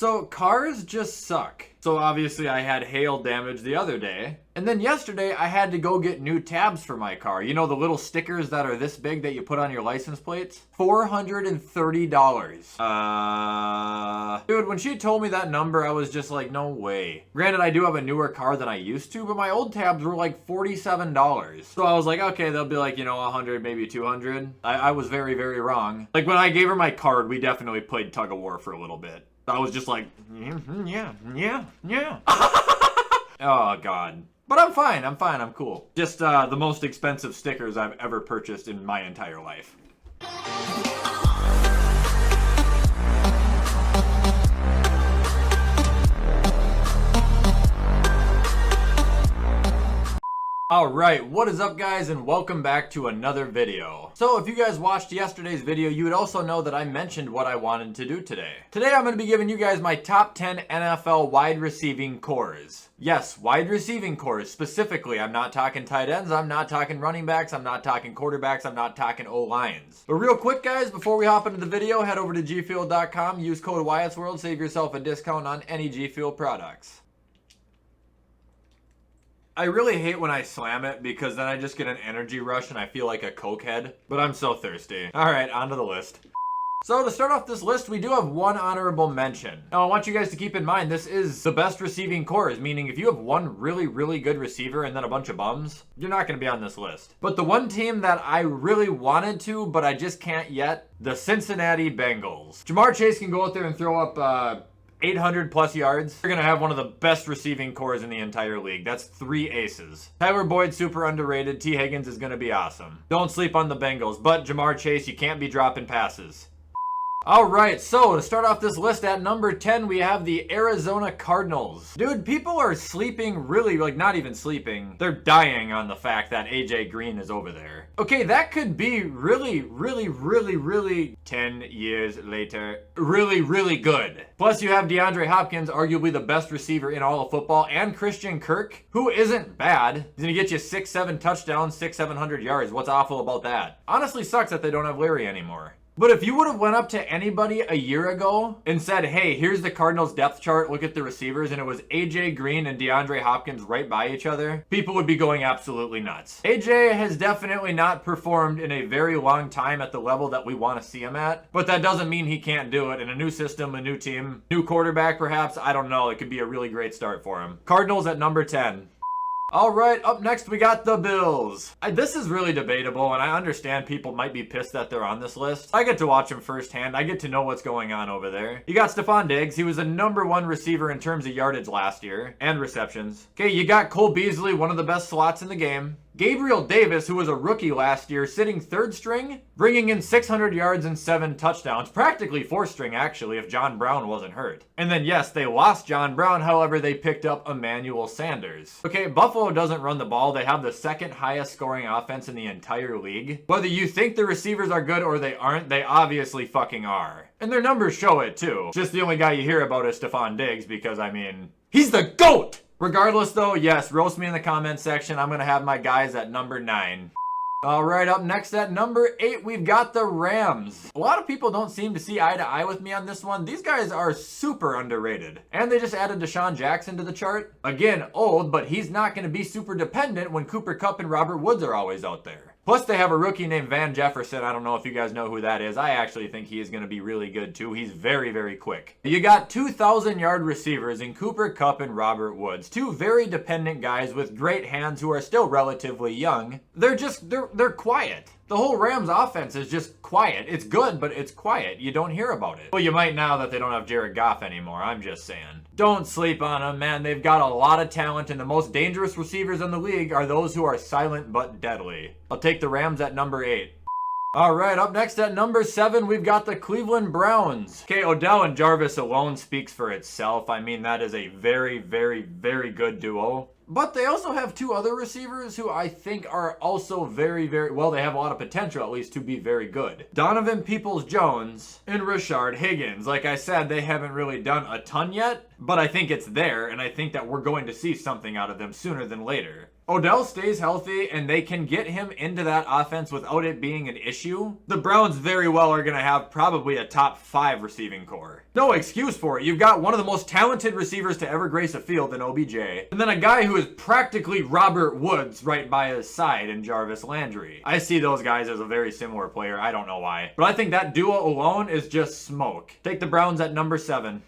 So cars just suck. So obviously I had hail damage the other day. And then yesterday I had to go get new tabs for my car. You know, the little stickers that are this big that you put on your license plates? $430. Dude, when she told me that number, I was just like, no way. Granted, I do have a newer car than I used to, but my old tabs were like $47. So I was like, okay, they'll be like, you know, 100, maybe 200. I was very, very wrong. Like when I gave her my card, we definitely played tug of war for a little bit. I was just like, yeah. Oh, God. But I'm fine, I'm cool. Just the most expensive stickers I've ever purchased in my entire life. Alright, what is up guys, and welcome back to another video. So if you guys watched yesterday's video, you would also know that I mentioned what I wanted to do today. Today I'm going to be giving you guys my top 10 NFL wide receiving cores. Yes, wide receiving cores specifically. I'm not talking tight ends, I'm not talking running backs, I'm not talking quarterbacks, I'm not talking O-lines. But real quick guys, before we hop into the video, head over to gfuel.com, use code WyattzWorld, save yourself a discount on any G Fuel products. I really hate when I slam it because then I just get an energy rush and I feel like a cokehead, but I'm so thirsty. Alright, on to the list. So to start off this list, we do have one honorable mention. Now I want you guys to keep in mind, this is the best receiving cores, meaning if you have one really good receiver and then a bunch of bums, you're not going to be on this list. But the one team that I really wanted to, but I just can't yet, the Cincinnati Bengals. Jamar Chase can go out there and throw up 800 plus yards. They're gonna have one of the best receiving cores in the entire league. That's 3 aces. Tyler Boyd, super underrated. T. Higgins is gonna be awesome. Don't sleep on the Bengals, but Jamar Chase, you can't be dropping passes. Alright, so to start off this list at number 10, we have the Arizona Cardinals. Dude, people are sleeping really, like not even sleeping. They're dying on the fact that AJ Green is over there. Okay, that could be really 10 years later, really good. Plus you have DeAndre Hopkins, arguably the best receiver in all of football, and Christian Kirk, who isn't bad. He's gonna get you 6-7 touchdowns, 600-700 yards. What's awful about that? Honestly sucks that they don't have Larry anymore. But if you would have went up to anybody a year ago and said, hey, here's the Cardinals depth chart, look at the receivers, and it was AJ Green and DeAndre Hopkins right by each other, people would be going absolutely nuts. AJ has definitely not performed in a very long time at the level that we want to see him at, but that doesn't mean he can't do it. In a new system, a new team, new quarterback perhaps, I don't know, it could be a really great start for him. Cardinals at number 10. Alright, up next we got the Bills. This is really debatable, and I understand people might be pissed that they're on this list. I get to watch them firsthand. I get to know what's going on over there. You got Stephon Diggs. He was a #1 receiver in terms of yardage last year, and receptions. Okay, you got Cole Beasley, one of the best slots in the game. Gabriel Davis, who was a rookie last year, sitting 3rd string, bringing in 600 yards and 7 touchdowns. Practically 4th string, actually, if John Brown wasn't hurt. And then, yes, they lost John Brown. However, they picked up Emmanuel Sanders. Okay, Buffalo doesn't run the ball. They have the 2nd highest scoring offense in the entire league. Whether you think the receivers are good or they aren't, they obviously fucking are. And their numbers show it, too. Just the only guy you hear about is Stephon Diggs because, I mean, he's the GOAT! Regardless though, yes, roast me in the comment section. I'm going to have my guys at number 9. Alright, up next at number 8, we've got the Rams. A lot of people don't seem to see eye to eye with me on this one. These guys are super underrated. And they just added Deshaun Jackson to the chart. Again, old, but he's not going to be super dependent when Cooper Kupp and Robert Woods are always out there. Plus, they have a rookie named Van Jefferson. I don't know if you guys know who that is. I actually think he is going to be really good, too. He's very quick. You got 2,000-yard receivers in Cooper Kupp and Robert Woods. 2 very dependent guys with great hands who are still relatively young. They're quiet. The whole Rams offense is just quiet. It's good, but it's quiet. You don't hear about it. Well, you might now that they don't have Jared Goff anymore. I'm just saying. Don't sleep on them, man. They've got a lot of talent, and the most dangerous receivers in the league are those who are silent but deadly. I'll take the Rams at number 8. Alright, up next at number 7, we've got the Cleveland Browns. Okay, Odell and Jarvis alone speaks for itself. I mean, that is a very good duo. But they also have 2 other receivers who I think are also very, well, they have a lot of potential, at least, to be very good. Donovan Peoples-Jones and Rashard Higgins. Like I said, they haven't really done a ton yet, but I think it's there, and I think that we're going to see something out of them sooner than later. Odell stays healthy and they can get him into that offense without it being an issue, the Browns very well are going to have probably a top 5 receiving core. No excuse for it. You've got one of the most talented receivers to ever grace a field in OBJ, and then a guy who is practically Robert Woods right by his side in Jarvis Landry. I see those guys as a very similar player. I don't know why. But I think that duo alone is just smoke. Take the Browns at number 7.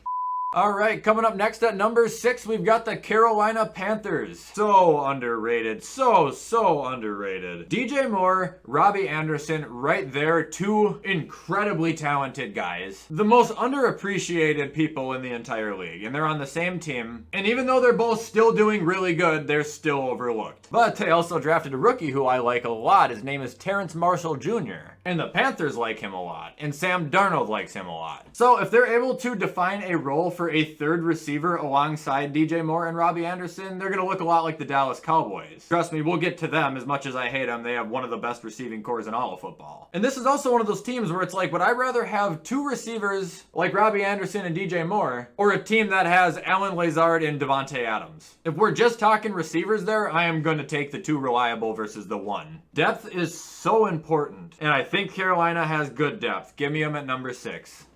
All right, coming up next at number 6, we've got the Carolina Panthers. So underrated, so underrated. DJ Moore, Robbie Anderson, right there, 2 incredibly talented guys. The most underappreciated people in the entire league, and they're on the same team. And even though they're both still doing really good, they're still overlooked. But they also drafted a rookie who I like a lot. His name is Terrence Marshall Jr. And the Panthers like him a lot, and Sam Darnold likes him a lot. So if they're able to define a role for a third receiver alongside DJ Moore and Robbie Anderson, they're going to look a lot like the Dallas Cowboys. Trust me, we'll get to them. As much as I hate them, they have one of the best receiving cores in all of football. And this is also one of those teams where it's like, would I rather have 2 receivers like Robbie Anderson and DJ Moore, or a team that has Allen Lazard and Devontae Adams? If we're just talking receivers there, I am going to take the 2 reliable versus the 1. Depth is so important, and I think Carolina has good depth. Give me them at number 6.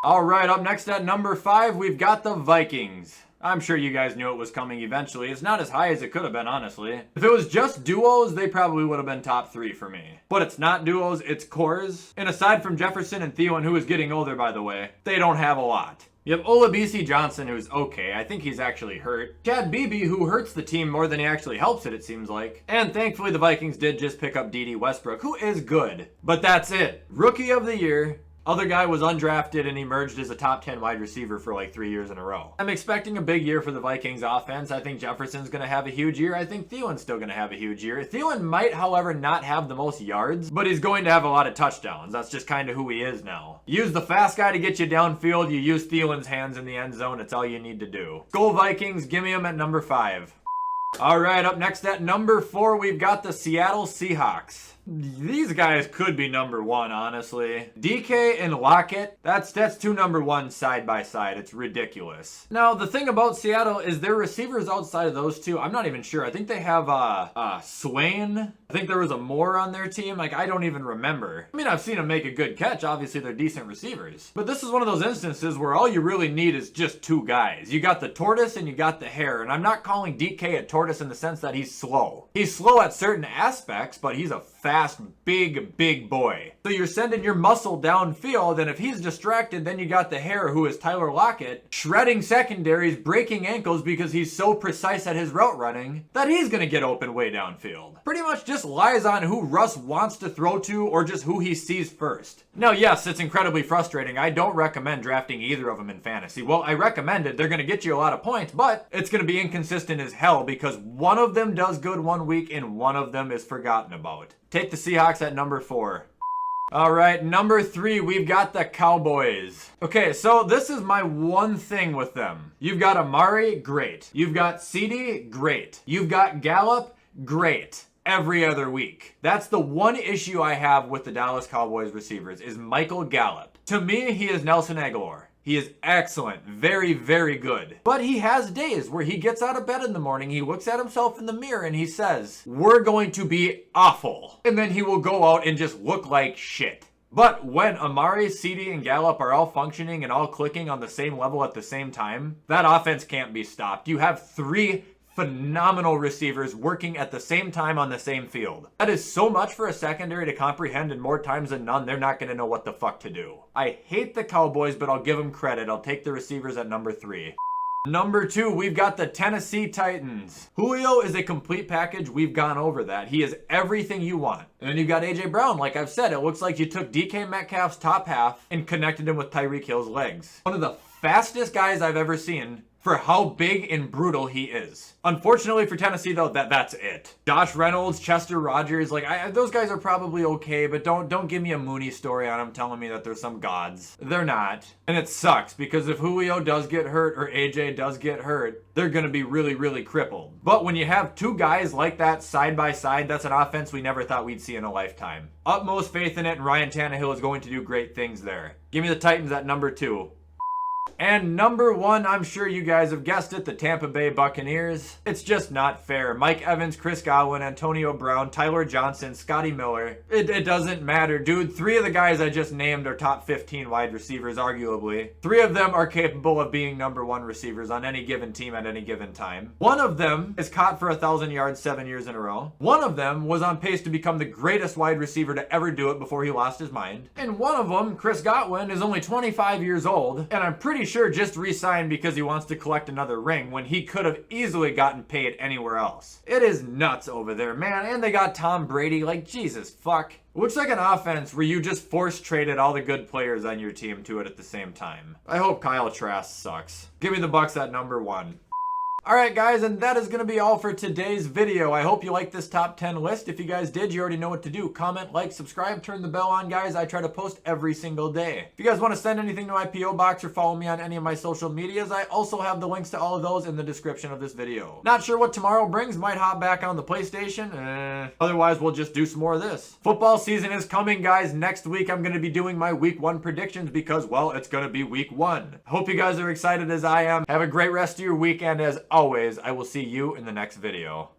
All right, up next at number 5, we've got the Vikings. I'm sure you guys knew it was coming eventually. It's not as high as it could have been, honestly. If it was just duos, they probably would have been top 3 for me. But it's not duos, it's cores. And aside from Jefferson and Thielen, who is getting older, by the way, they don't have a lot. You have Olabisi Johnson, who's okay. I think he's actually hurt. Chad Beebe, who hurts the team more than he actually helps it seems like. And thankfully, the Vikings did just pick up D.D. Westbrook, who is good. But that's it. Rookie of the year. Other guy was undrafted and emerged as a top 10 wide receiver for like 3 years in a row. I'm expecting a big year for the Vikings offense. I think Jefferson's going to have a huge year. I think Thielen's still going to have a huge year. Thielen might, however, not have the most yards, but he's going to have a lot of touchdowns. That's just kind of who he is now. Use the fast guy to get you downfield. You use Thielen's hands in the end zone. It's all you need to do. Go Vikings. Give me them at number 5. All right, up next at number 4, we've got the Seattle Seahawks. These guys could be number 1, honestly. DK and Lockett, that's 2 number 1s side by side. It's ridiculous. Now, the thing about Seattle is their receivers outside of those 2, I'm not even sure. I think they have Swain. I think there was a Moore on their team. Like, I don't even remember. I mean, I've seen them make a good catch. Obviously, they're decent receivers. But this is one of those instances where all you really need is just 2 guys. You got the tortoise and you got the hare. And I'm not calling DK a tortoise in the sense that he's slow. He's slow at certain aspects, but he's a fast, big boy. So you're sending your muscle downfield, and if he's distracted, then you got the hare, who is Tyler Lockett, shredding secondaries, breaking ankles because he's so precise at his route running that he's going to get open way downfield. Pretty much just lies on who Russ wants to throw to or just who he sees first. Now, yes, it's incredibly frustrating. I don't recommend drafting either of them in fantasy. Well, I recommend it. They're going to get you a lot of points, but it's going to be inconsistent as hell because one of them does good one week and one of them is forgotten about. Take the Seahawks at number 4. All right, number 3, we've got the Cowboys. Okay, so this is my one thing with them. You've got Amari, great. You've got CD, great. You've got Gallup, great. Every other week. That's the one issue I have with the Dallas Cowboys receivers is Michael Gallup. To me, he is Nelson Aguilar. He is excellent, very good. But he has days where he gets out of bed in the morning, he looks at himself in the mirror and he says, we're going to be awful. And then he will go out and just look like shit. But when Amari, CD, and Gallup are all functioning and all clicking on the same level at the same time, that offense can't be stopped. You have 3 phenomenal receivers working at the same time on the same field. That is so much for a secondary to comprehend, and more times than none, they're not going to know what the fuck to do. I hate the Cowboys, but I'll give them credit. I'll take the receivers at number 3. Number 2, we've got the Tennessee Titans. Julio is a complete package. We've gone over that. He is everything you want. And then you've got A.J. Brown. Like I've said, it looks like you took DK Metcalf's top half and connected him with Tyreek Hill's legs. One of the fastest guys I've ever seen for how big and brutal he is. Unfortunately for Tennessee, though, that's it. Josh Reynolds, Chester Rogers, like those guys are probably okay, but don't give me a Mooney story on them telling me that they're some gods. They're not. And it sucks because if Julio does get hurt or AJ does get hurt, they're going to be really crippled. But when you have 2 guys like that side by side, that's an offense we never thought we'd see in a lifetime. Utmost faith in it, and Ryan Tannehill is going to do great things there. Give me the Titans at number 2. And number one, I'm sure you guys have guessed it, the Tampa Bay Buccaneers. It's just not fair. Mike Evans, Chris Godwin, Antonio Brown, Tyler Johnson, Scotty Miller. It doesn't matter, dude. 3 of the guys I just named are top 15 wide receivers, arguably. 3 of them are capable of being number 1 receivers on any given team at any given time. 1 of them is caught for 1,000 yards 7 years in a row. 1 of them was on pace to become the greatest wide receiver to ever do it before he lost his mind. And 1 of them, Chris Godwin, is only 25 years old, and I'm pretty sure just re-signed because he wants to collect another ring when he could have easily gotten paid anywhere else. It is nuts over there, man. And they got Tom Brady. Like, Jesus fuck. Looks like an offense where you just force traded all the good players on your team to it at the same time. I hope Kyle Trask sucks. Give me the Bucks at number 1. Alright guys, and that is going to be all for today's video. I hope you liked this top 10 list. If you guys did, you already know what to do. Comment, like, subscribe, turn the bell on, guys. I try to post every single day. If you guys want to send anything to my P.O. box or follow me on any of my social medias, I also have the links to all of those in the description of this video. Not sure what tomorrow brings. Might hop back on the PlayStation. Otherwise, we'll just do some more of this. Football season is coming, guys. Next week, I'm going to be doing my week 1 predictions because, well, it's going to be week 1. Hope you guys are excited as I am. Have a great rest of your week, and as always, I will see you in the next video.